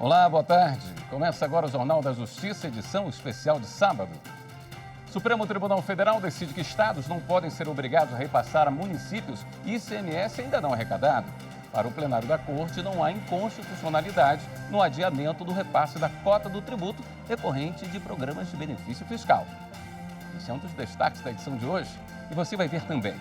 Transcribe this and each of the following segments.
Olá, boa tarde. Começa agora o Jornal da Justiça, edição especial de sábado. Supremo Tribunal Federal decide que estados não podem ser obrigados a repassar a municípios ICMS ainda não arrecadado. Para o plenário da Corte, não há inconstitucionalidade no adiamento do repasse da cota do tributo decorrente de programas de benefício fiscal. Esse é um dos destaques da edição de hoje e você vai ver também.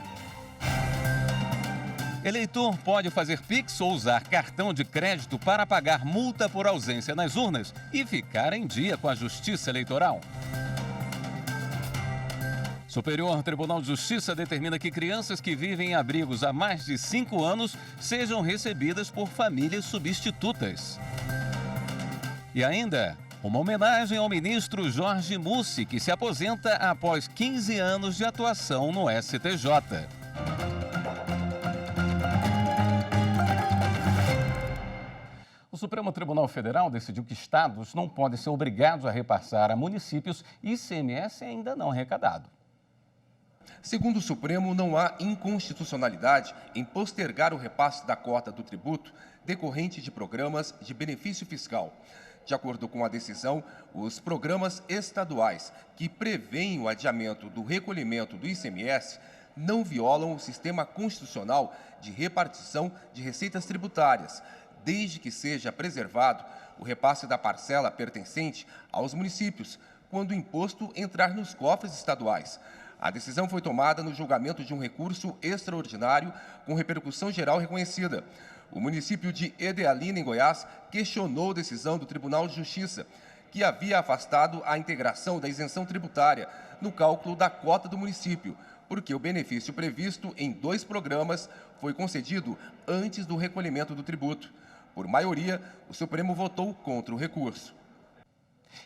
Eleitor pode fazer Pix ou usar cartão de crédito para pagar multa por ausência nas urnas e ficar em dia com a Justiça Eleitoral. Superior Tribunal de Justiça determina que crianças que vivem em abrigos há mais de 5 anos sejam recebidas por famílias substitutas. E ainda, uma homenagem ao ministro Jorge Mussi, que se aposenta após 15 anos de atuação no STJ. O Supremo Tribunal Federal decidiu que estados não podem ser obrigados a repassar a municípios ICMS ainda não arrecadado. Segundo o Supremo, não há inconstitucionalidade em postergar o repasse da cota do tributo decorrente de programas de benefício fiscal. De acordo com a decisão, os programas estaduais que prevêem o adiamento do recolhimento do ICMS não violam o sistema constitucional de repartição de receitas tributárias, desde que seja preservado o repasse da parcela pertencente aos municípios, quando o imposto entrar nos cofres estaduais. A decisão foi tomada no julgamento de um recurso extraordinário com repercussão geral reconhecida. O município de Edealina, em Goiás, questionou a decisão do Tribunal de Justiça, que havia afastado a integração da isenção tributária no cálculo da cota do município, porque o benefício previsto em 2 programas foi concedido antes do recolhimento do tributo. Por maioria, o Supremo votou contra o recurso.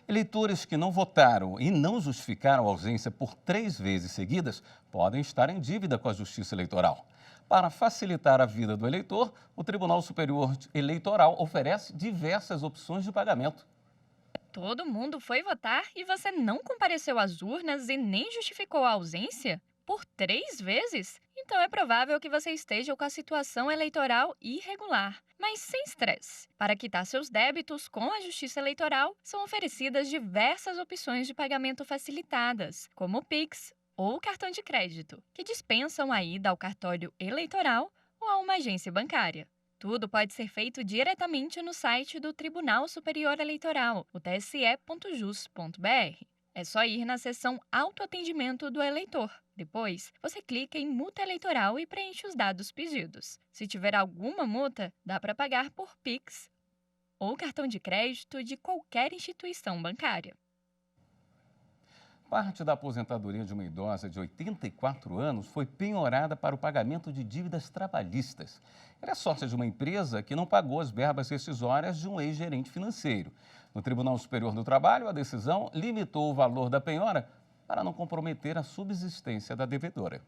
Eleitores que não votaram e não justificaram a ausência por 3 vezes seguidas podem estar em dívida com a Justiça Eleitoral. Para facilitar a vida do eleitor, o Tribunal Superior Eleitoral oferece diversas opções de pagamento. Todo mundo foi votar e você não compareceu às urnas e nem justificou a ausência? Por 3 vezes? Então é provável que você esteja com a situação eleitoral irregular. Mas sem estresse. Para quitar seus débitos com a Justiça Eleitoral, são oferecidas diversas opções de pagamento facilitadas, como o Pix ou o cartão de crédito, que dispensam a ida ao cartório eleitoral ou a uma agência bancária. Tudo pode ser feito diretamente no site do Tribunal Superior Eleitoral, o tse.jus.br. É só ir na seção Autoatendimento do eleitor. Depois, você clica em Multa Eleitoral e preenche os dados pedidos. Se tiver alguma multa, dá para pagar por Pix ou cartão de crédito de qualquer instituição bancária. Parte da aposentadoria de uma idosa de 84 anos foi penhorada para o pagamento de dívidas trabalhistas. Era sorte de uma empresa que não pagou as verbas rescisórias de um ex-gerente financeiro. No Tribunal Superior do Trabalho, a decisão limitou o valor da penhora para não comprometer a subsistência da devedora.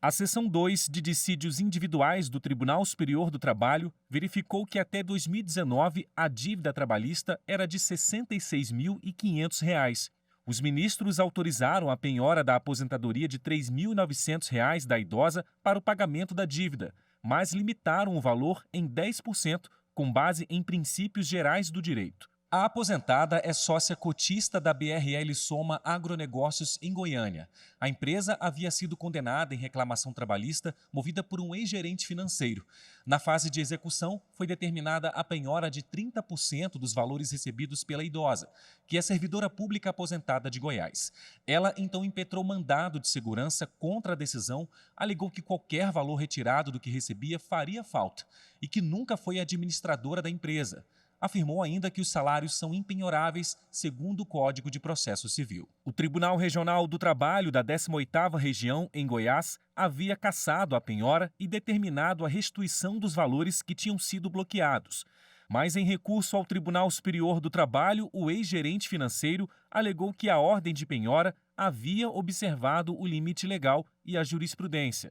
A seção 2 de dissídios individuais do Tribunal Superior do Trabalho verificou que até 2019 a dívida trabalhista era de R$ 66.500. Os ministros autorizaram a penhora da aposentadoria de R$ 3.900 da idosa para o pagamento da dívida, mas limitaram o valor em 10%, com base em princípios gerais do direito. A aposentada é sócia cotista da BRL Soma Agronegócios em Goiânia. A empresa havia sido condenada em reclamação trabalhista movida por um ex-gerente financeiro. Na fase de execução, foi determinada a penhora de 30% dos valores recebidos pela idosa, que é servidora pública aposentada de Goiás. Ela então impetrou mandado de segurança contra a decisão, alegou que qualquer valor retirado do que recebia faria falta e que nunca foi administradora da empresa. Afirmou ainda que os salários são impenhoráveis, segundo o Código de Processo Civil. O Tribunal Regional do Trabalho da 18ª Região, em Goiás, havia cassado a penhora e determinado a restituição dos valores que tinham sido bloqueados. Mas, em recurso ao Tribunal Superior do Trabalho, o ex-gerente financeiro alegou que a ordem de penhora havia observado o limite legal e a jurisprudência.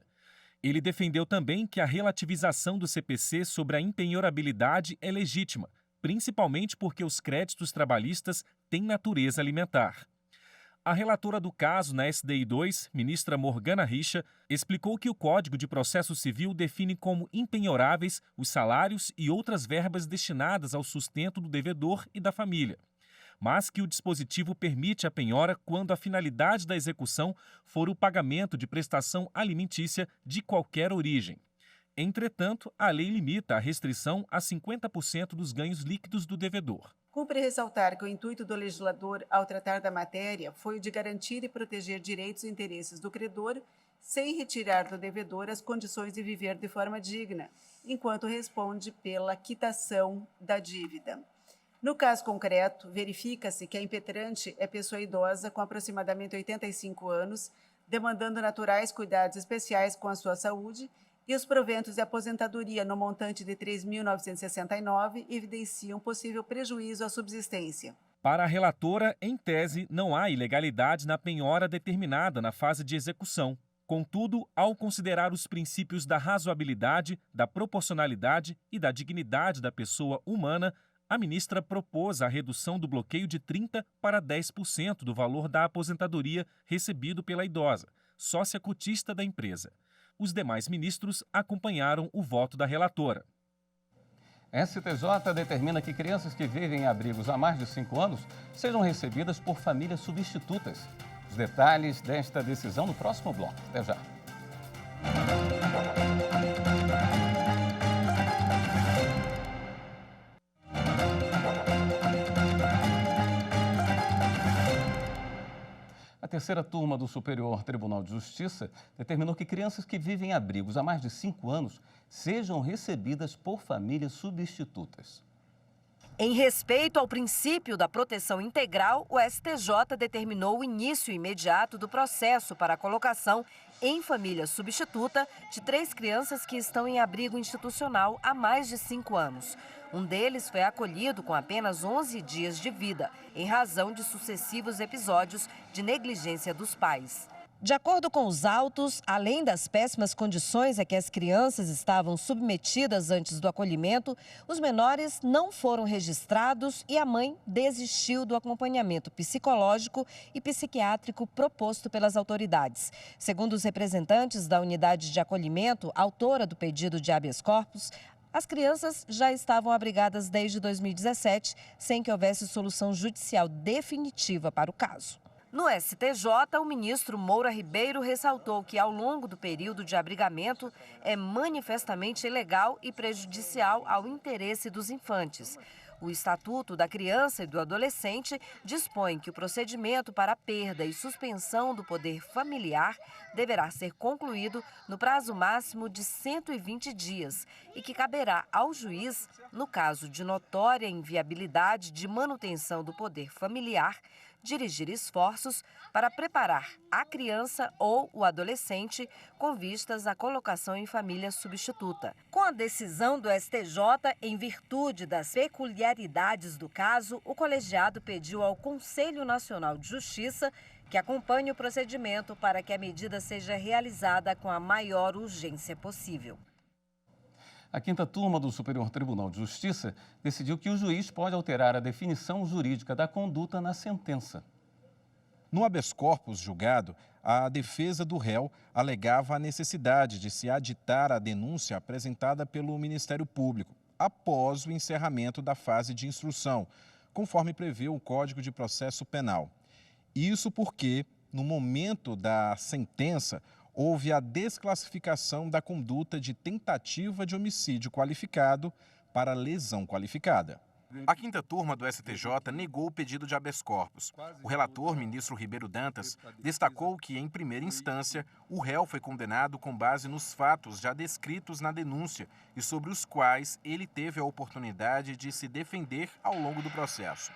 Ele defendeu também que a relativização do CPC sobre a impenhorabilidade é legítima, principalmente porque os créditos trabalhistas têm natureza alimentar. A relatora do caso na SDI 2, ministra Morgana Richa, explicou que o Código de Processo Civil define como impenhoráveis os salários e outras verbas destinadas ao sustento do devedor e da família, mas que o dispositivo permite a penhora quando a finalidade da execução for o pagamento de prestação alimentícia de qualquer origem. Entretanto, a lei limita a restrição a 50% dos ganhos líquidos do devedor. Cumpre ressaltar que o intuito do legislador, ao tratar da matéria, foi o de garantir e proteger direitos e interesses do credor, sem retirar do devedor as condições de viver de forma digna, enquanto responde pela quitação da dívida. No caso concreto, verifica-se que a impetrante é pessoa idosa com aproximadamente 85 anos, demandando naturais cuidados especiais com a sua saúde, e os proventos de aposentadoria no montante de R$ 3.969 evidenciam possível prejuízo à subsistência. Para a relatora, em tese, não há ilegalidade na penhora determinada na fase de execução. Contudo, ao considerar os princípios da razoabilidade, da proporcionalidade e da dignidade da pessoa humana, a ministra propôs a redução do bloqueio de 30% para 10% do valor da aposentadoria recebido pela idosa, sócia cotista da empresa. Os demais ministros acompanharam o voto da relatora. STJ determina que crianças que vivem em abrigos há mais de 5 anos sejam recebidas por famílias substitutas. Os detalhes desta decisão no próximo bloco. Até já. A terceira turma do Superior Tribunal de Justiça determinou que crianças que vivem em abrigos há mais de 5 anos sejam recebidas por famílias substitutas. Em respeito ao princípio da proteção integral, o STJ determinou o início imediato do processo para a colocação em família substituta de 3 crianças que estão em abrigo institucional há mais de 5 anos. Um deles foi acolhido com apenas 11 dias de vida, em razão de sucessivos episódios de negligência dos pais. De acordo com os autos, além das péssimas condições a que as crianças estavam submetidas antes do acolhimento, os menores não foram registrados e a mãe desistiu do acompanhamento psicológico e psiquiátrico proposto pelas autoridades. Segundo os representantes da unidade de acolhimento, autora do pedido de habeas corpus, as crianças já estavam abrigadas desde 2017, sem que houvesse solução judicial definitiva para o caso. No STJ, o ministro Moura Ribeiro ressaltou que, ao longo do período de abrigamento, é manifestamente ilegal e prejudicial ao interesse dos infantes. O Estatuto da Criança e do Adolescente dispõe que o procedimento para a perda e suspensão do poder familiar deverá ser concluído no prazo máximo de 120 dias e que caberá ao juiz, no caso de notória inviabilidade de manutenção do poder familiar, dirigir esforços para preparar a criança ou o adolescente com vistas à colocação em família substituta. Com a decisão do STJ, em virtude das peculiaridades do caso, o colegiado pediu ao Conselho Nacional de Justiça que acompanhe o procedimento para que a medida seja realizada com a maior urgência possível. A quinta turma do Superior Tribunal de Justiça decidiu que o juiz pode alterar a definição jurídica da conduta na sentença. No habeas corpus julgado, a defesa do réu alegava a necessidade de se aditar a denúncia apresentada pelo Ministério Público após o encerramento da fase de instrução, conforme prevê o Código de Processo Penal. Isso porque, no momento da sentença, houve a desclassificação da conduta de tentativa de homicídio qualificado para lesão qualificada. A quinta turma do STJ negou o pedido de habeas corpus. O relator, ministro Ribeiro Dantas, destacou que, em primeira instância, o réu foi condenado com base nos fatos já descritos na denúncia e sobre os quais ele teve a oportunidade de se defender ao longo do processo.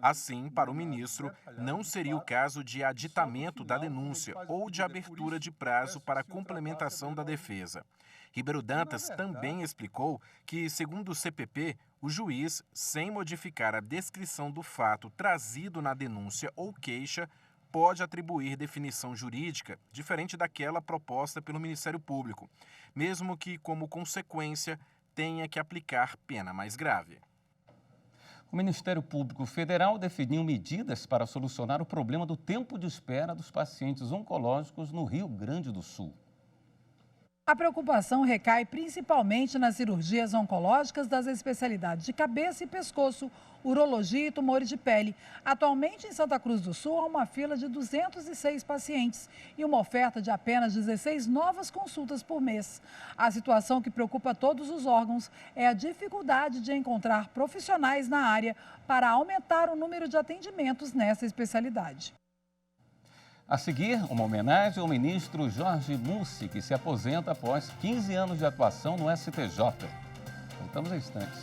Assim, para o ministro, não seria o caso de aditamento da denúncia ou de abertura de prazo para complementação da defesa. Ribeiro Dantas também explicou que, segundo o CPP, o juiz, sem modificar a descrição do fato trazido na denúncia ou queixa, pode atribuir definição jurídica diferente daquela proposta pelo Ministério Público, mesmo que, como consequência, tenha que aplicar pena mais grave. O Ministério Público Federal definiu medidas para solucionar o problema do tempo de espera dos pacientes oncológicos no Rio Grande do Sul. A preocupação recai principalmente nas cirurgias oncológicas das especialidades de cabeça e pescoço, urologia e tumores de pele. Atualmente, em Santa Cruz do Sul, há uma fila de 206 pacientes e uma oferta de apenas 16 novas consultas por mês. A situação que preocupa todos os órgãos é a dificuldade de encontrar profissionais na área para aumentar o número de atendimentos nessa especialidade. A seguir, uma homenagem ao ministro Jorge Mussi, que se aposenta após 15 anos de atuação no STJ. Voltamos a instantes.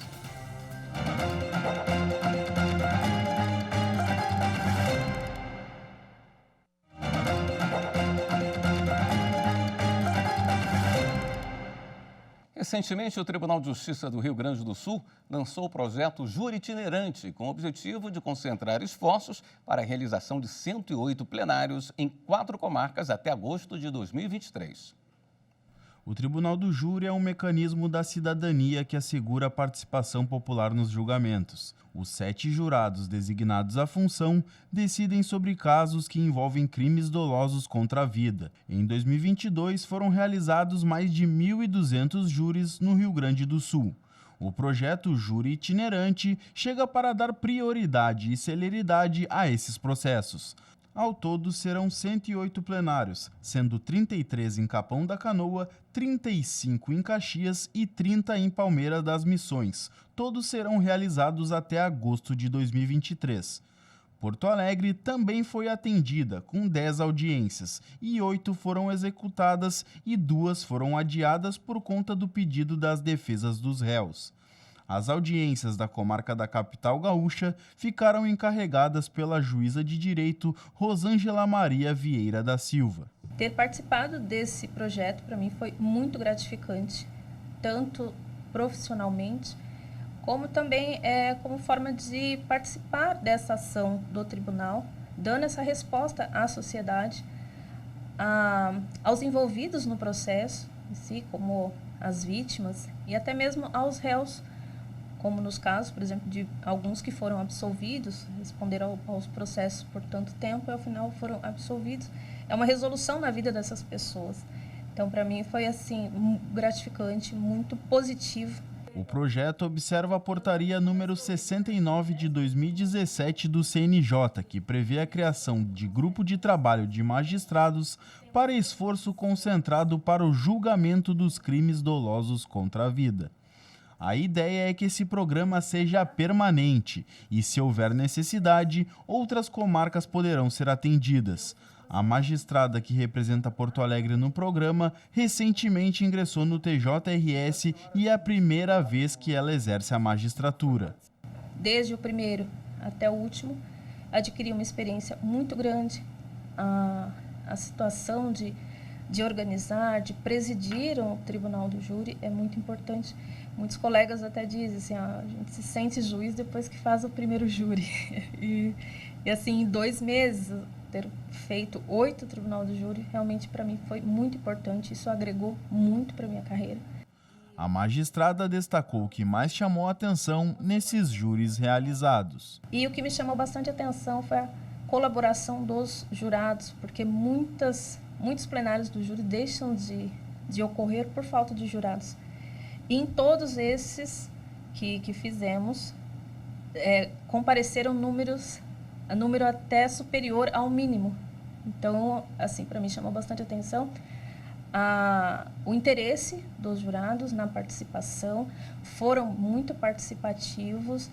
Recentemente, o Tribunal de Justiça do Rio Grande do Sul lançou o projeto Júri Itinerante, com o objetivo de concentrar esforços para a realização de 108 plenários em 4 comarcas até agosto de 2023. O Tribunal do Júri é um mecanismo da cidadania que assegura a participação popular nos julgamentos. Os 7 jurados designados à função decidem sobre casos que envolvem crimes dolosos contra a vida. Em 2022, foram realizados mais de 1.200 júris no Rio Grande do Sul. O projeto Júri Itinerante chega para dar prioridade e celeridade a esses processos. Ao todo, serão 108 plenários, sendo 33 em Capão da Canoa, 35 em Caxias e 30 em Palmeira das Missões. Todos serão realizados até agosto de 2023. Porto Alegre também foi atendida, com 10 audiências, e 8 foram executadas e 2 foram adiadas por conta do pedido das defesas dos réus. As audiências da comarca da capital gaúcha ficaram encarregadas pela juíza de direito Rosângela Maria Vieira da Silva. Ter participado desse projeto para mim foi muito gratificante, tanto profissionalmente, como também como forma de participar dessa ação do tribunal, dando essa resposta à sociedade, aos envolvidos no processo em si, como as vítimas, e até mesmo aos réus, como nos casos, por exemplo, de alguns que foram absolvidos, responderam aos processos por tanto tempo e ao final foram absolvidos. É uma resolução na vida dessas pessoas. Então, para mim, foi assim, gratificante, muito positivo. O projeto observa a portaria número 69 de 2017 do CNJ, que prevê a criação de grupo de trabalho de magistrados para esforço concentrado para o julgamento dos crimes dolosos contra a vida. A ideia é que esse programa seja permanente e, se houver necessidade, outras comarcas poderão ser atendidas. A magistrada que representa Porto Alegre no programa recentemente ingressou no TJRS e é a primeira vez que ela exerce a magistratura. Desde o primeiro até o último, adquiri uma experiência muito grande. A situação de organizar, de presidir o Tribunal do Júri é muito importante. Muitos colegas até dizem assim, a gente se sente juiz depois que faz o primeiro júri. E assim, em 2 meses, ter feito 8 Tribunal do Júri, realmente para mim foi muito importante. Isso agregou muito para minha carreira. A magistrada destacou o que mais chamou a atenção nesses júris realizados. E o que me chamou bastante atenção foi a colaboração dos jurados, porque muitos plenários do júri deixam de ocorrer por falta de jurados. E em todos esses que fizemos, compareceram número até superior ao mínimo. Então, assim, para mim chamou bastante atenção o interesse dos jurados na participação, foram muito participativos,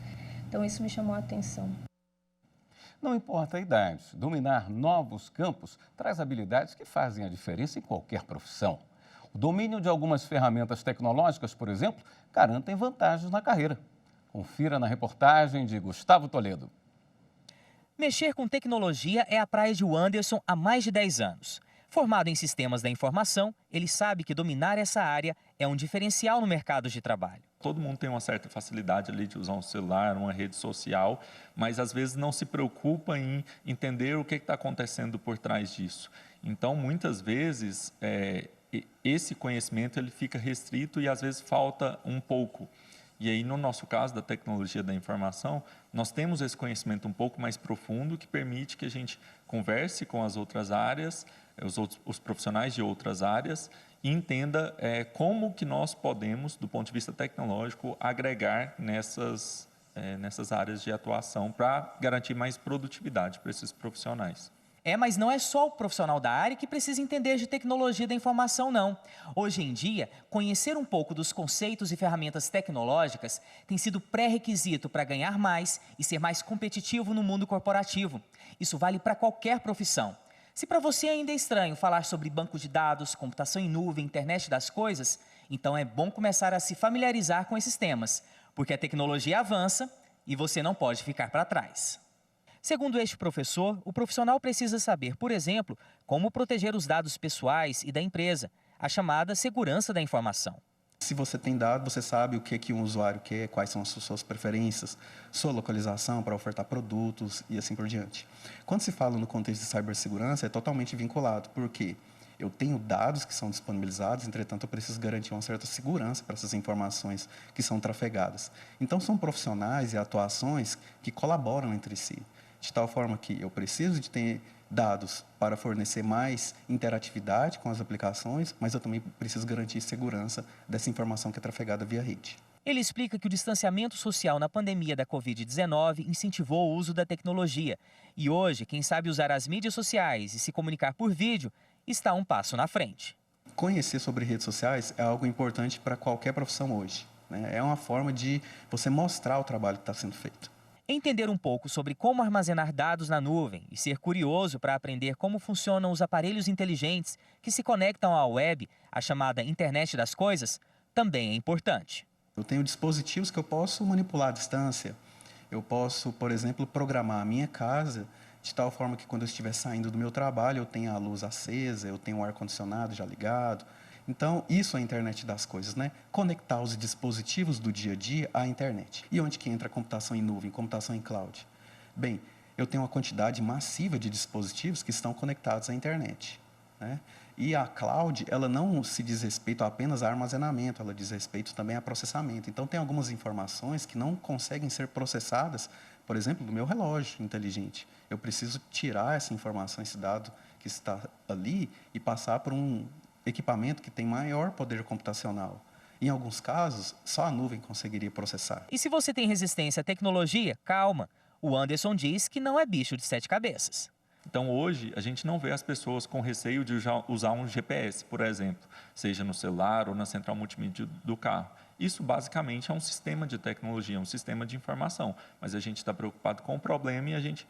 então isso me chamou a atenção. Não importa a idade, dominar novos campos traz habilidades que fazem a diferença em qualquer profissão. O domínio de algumas ferramentas tecnológicas, por exemplo, garantem vantagens na carreira. Confira na reportagem de Gustavo Toledo. Mexer com tecnologia é a praia de Anderson há mais de 10 anos. Formado em sistemas da informação, ele sabe que dominar essa área é um diferencial no mercado de trabalho. Todo mundo tem uma certa facilidade ali de usar um celular, uma rede social, mas às vezes não se preocupa em entender o que está acontecendo por trás disso. Então, muitas vezes, esse conhecimento ele fica restrito e às vezes falta um pouco. E aí, no nosso caso, da tecnologia da informação, nós temos esse conhecimento um pouco mais profundo que permite que a gente converse com as outras áreas, os profissionais de outras áreas, e entenda como que nós podemos, do ponto de vista tecnológico, agregar nessas áreas de atuação para garantir mais produtividade para esses profissionais. Mas não é só o profissional da área que precisa entender de tecnologia da informação, não. Hoje em dia, conhecer um pouco dos conceitos e ferramentas tecnológicas tem sido pré-requisito para ganhar mais e ser mais competitivo no mundo corporativo. Isso vale para qualquer profissão. Se para você ainda é estranho falar sobre banco de dados, computação em nuvem, internet das coisas, então é bom começar a se familiarizar com esses temas, porque a tecnologia avança e você não pode ficar para trás. Segundo este professor, o profissional precisa saber, por exemplo, como proteger os dados pessoais e da empresa, a chamada segurança da informação. Se você tem dado, você sabe o que um usuário quer, quais são as suas preferências, sua localização para ofertar produtos e assim por diante. Quando se fala no contexto de cibersegurança, é totalmente vinculado, porque eu tenho dados que são disponibilizados, entretanto, eu preciso garantir uma certa segurança para essas informações que são trafegadas. Então, são profissionais e atuações que colaboram entre si, de tal forma que eu preciso de ter dados para fornecer mais interatividade com as aplicações, mas eu também preciso garantir segurança dessa informação que é trafegada via rede. Ele explica que o distanciamento social na pandemia da Covid-19 incentivou o uso da tecnologia. E hoje, quem sabe usar as mídias sociais e se comunicar por vídeo está um passo na frente. Conhecer sobre redes sociais é algo importante para qualquer profissão hoje, né? É uma forma de você mostrar o trabalho que está sendo feito. Entender um pouco sobre como armazenar dados na nuvem e ser curioso para aprender como funcionam os aparelhos inteligentes que se conectam à web, a chamada internet das coisas, também é importante. Eu tenho dispositivos que eu posso manipular à distância. Eu posso, por exemplo, programar a minha casa de tal forma que quando eu estiver saindo do meu trabalho, eu tenha a luz acesa, eu tenho o ar-condicionado já ligado. Então, isso é a internet das coisas, né? Conectar os dispositivos do dia a dia à internet. E onde que entra a computação em nuvem, computação em cloud? Bem, eu tenho uma quantidade massiva de dispositivos que estão conectados à internet, né? E a cloud, ela não se diz respeito apenas a armazenamento, ela diz respeito também a processamento. Então, tem algumas informações que não conseguem ser processadas, por exemplo, do meu relógio inteligente. Eu preciso tirar essa informação, esse dado que está ali e passar por um equipamento que tem maior poder computacional. Em alguns casos, só a nuvem conseguiria processar. E se você tem resistência à tecnologia, calma. O Anderson diz que não é bicho de 7 cabeças. Então, hoje, a gente não vê as pessoas com receio de usar um GPS, por exemplo, seja no celular ou na central multimídia do carro. Isso, basicamente, é um sistema de tecnologia, um sistema de informação. Mas a gente está preocupado com o problema e a gente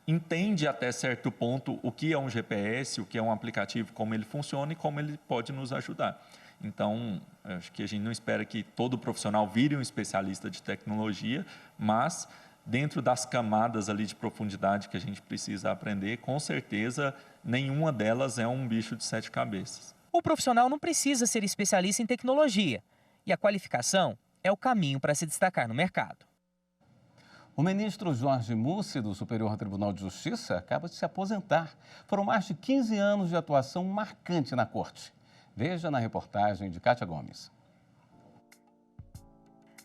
entende até certo ponto o que é um GPS, o que é um aplicativo, como ele funciona e como ele pode nos ajudar. Então, acho que a gente não espera que todo profissional vire um especialista de tecnologia, mas dentro das camadas ali de profundidade que a gente precisa aprender, com certeza, nenhuma delas é um bicho de 7 cabeças. O profissional não precisa ser especialista em tecnologia, e a qualificação é o caminho para se destacar no mercado. O ministro Jorge Mussi, do Superior Tribunal de Justiça, acaba de se aposentar. Foram mais de 15 anos de atuação marcante na corte. Veja na reportagem de Kátia Gomes.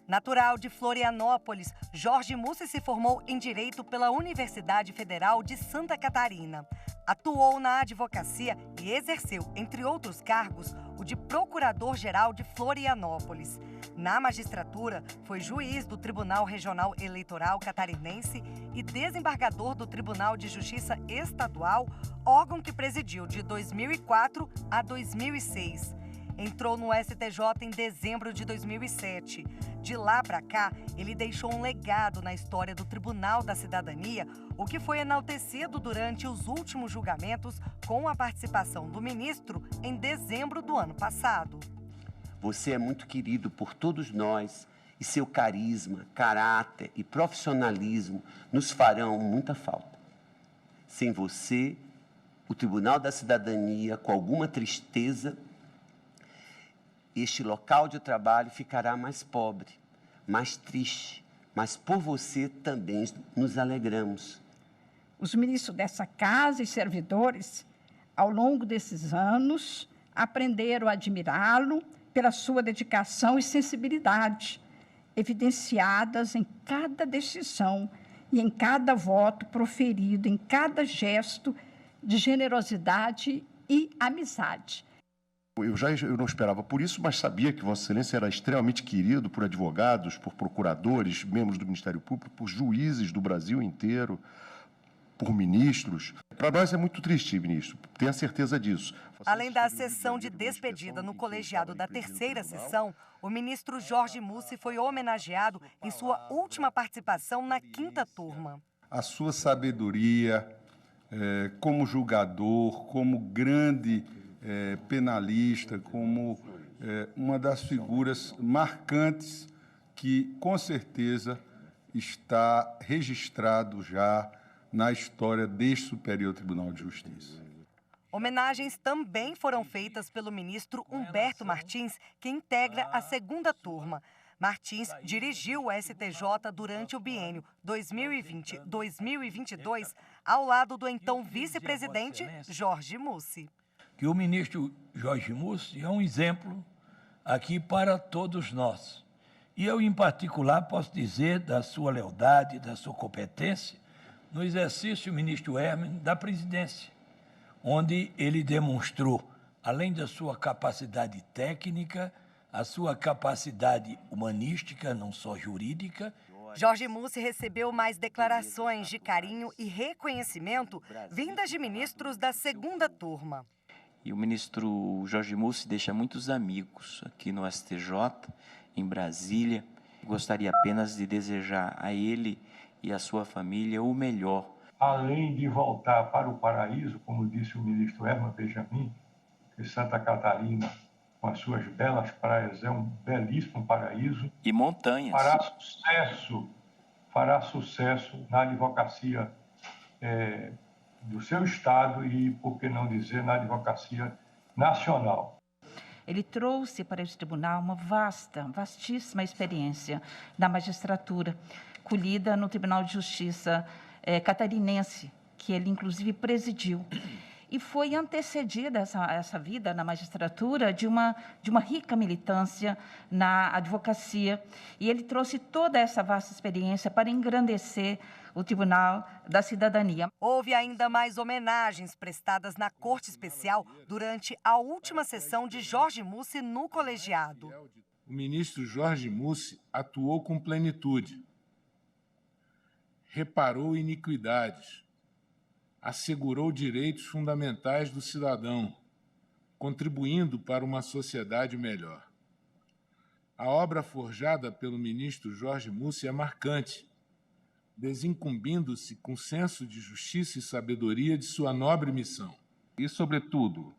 Natural de Florianópolis, Jorge Mussi se formou em Direito pela Universidade Federal de Santa Catarina. Atuou na advocacia e exerceu, entre outros cargos, o de Procurador-Geral de Florianópolis. Na magistratura, foi juiz do Tribunal Regional Eleitoral Catarinense e desembargador do Tribunal de Justiça Estadual, órgão que presidiu de 2004 a 2006. Entrou no STJ em dezembro de 2007. De lá para cá, ele deixou um legado na história do Tribunal da Cidadania, o que foi enaltecido durante os últimos julgamentos com a participação do ministro em dezembro do ano passado. Você é muito querido por todos nós e seu carisma, caráter e profissionalismo nos farão muita falta. Sem você, o Tribunal da Cidadania, com alguma tristeza, este local de trabalho ficará mais pobre, mais triste, mas por você também nos alegramos. Os ministros dessa casa e servidores, ao longo desses anos, aprenderam a admirá-lo pela sua dedicação e sensibilidade evidenciadas em cada decisão e em cada voto proferido, em cada gesto de generosidade e amizade. Eu não esperava por isso, mas sabia que Vossa Excelência era extremamente querido por advogados, por procuradores, membros do Ministério Público, por juízes do Brasil inteiro, por ministros. Para nós é muito triste, ministro, tenha certeza disso. Além da sessão de despedida no colegiado da terceira sessão, o ministro Jorge Mussi foi homenageado em sua última participação na quinta turma. A sua sabedoria como julgador, como grande penalista, como uma das figuras marcantes que, com certeza, está registrado já na história deste Superior Tribunal de Justiça. Homenagens também foram feitas pelo ministro Humberto Martins, que integra a segunda turma. Martins dirigiu o STJ durante o biênio 2020-2022, ao lado do então vice-presidente Jorge Mussi. Que o ministro Jorge Mussi é um exemplo aqui para todos nós. E eu, em particular, posso dizer da sua lealdade, da sua competência no exercício, ministro Hermes, da presidência, onde ele demonstrou, além da sua capacidade técnica, a sua capacidade humanística, não só jurídica. Jorge Mussi recebeu mais declarações de carinho e reconhecimento vindas de ministros da segunda turma. E o ministro Jorge Mussi deixa muitos amigos aqui no STJ, em Brasília. Gostaria apenas de desejar a ele e a sua família o melhor. Além de voltar para o paraíso, como disse o ministro Herman Benjamin, que Santa Catarina, com as suas belas praias, é um belíssimo paraíso. E montanhas. Fará sucesso na advocacia do seu estado e, por que não dizer, na advocacia nacional. Ele trouxe para esse tribunal uma vastíssima experiência da magistratura, colhida no Tribunal de Justiça catarinense, que ele, inclusive, presidiu. E foi antecedida essa vida na magistratura de uma rica militância na advocacia. E ele trouxe toda essa vasta experiência para engrandecer o Tribunal da Cidadania. Houve ainda mais homenagens prestadas na Corte Especial durante a última sessão de Jorge Mussi no colegiado. O ministro Jorge Mussi atuou com plenitude, reparou iniquidades, assegurou direitos fundamentais do cidadão, contribuindo para uma sociedade melhor. A obra forjada pelo ministro Jorge Mussi é marcante, desincumbindo-se com senso de justiça e sabedoria de sua nobre missão. E, sobretudo,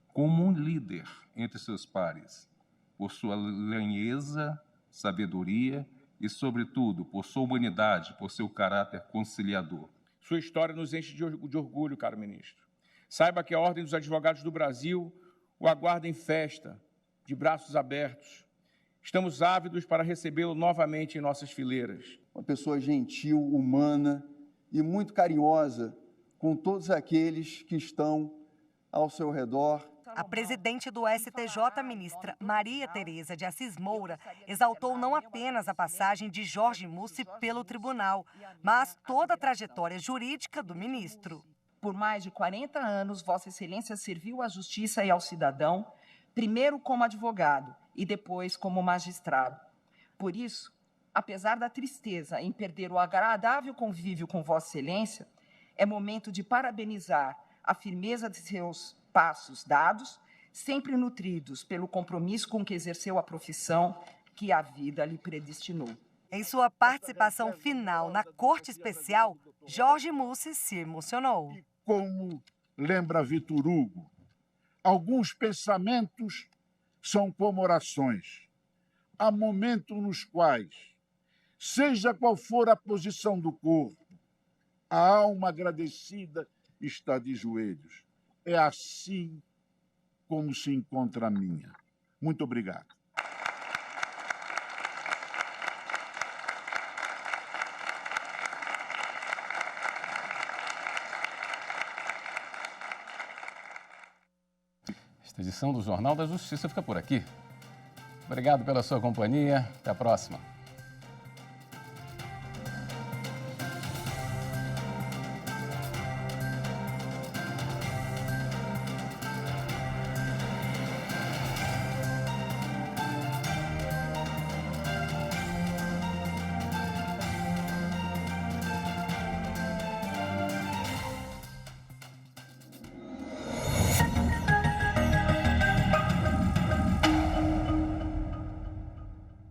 como um líder entre seus pares, por sua lenheza, sabedoria e, sobretudo, por sua humanidade, por seu caráter conciliador. Sua história nos enche de orgulho, caro ministro. Saiba que a Ordem dos Advogados do Brasil o aguarda em festa, de braços abertos. Estamos ávidos para recebê-lo novamente em nossas fileiras. Uma pessoa gentil, humana e muito carinhosa com todos aqueles que estão ao seu redor. A presidente do STJ, ministra Maria Tereza de Assis Moura, exaltou não apenas a passagem de Jorge Mussi pelo tribunal, mas toda a trajetória jurídica do ministro. Por mais de 40 anos, Vossa Excelência serviu à justiça e ao cidadão, primeiro como advogado e depois como magistrado. Por isso, apesar da tristeza em perder o agradável convívio com Vossa Excelência, é momento de parabenizar a firmeza de seus passos dados, sempre nutridos pelo compromisso com que exerceu a profissão que a vida lhe predestinou. Em sua participação final na Corte Especial, Jorge Mussi se emocionou. Como lembra Vitor Hugo, alguns pensamentos são como orações. Há momentos nos quais, seja qual for a posição do corpo, a alma agradecida está de joelhos. É assim como se encontra a minha. Muito obrigado. Esta edição do Jornal da Justiça fica por aqui. Obrigado pela sua companhia. Até a próxima.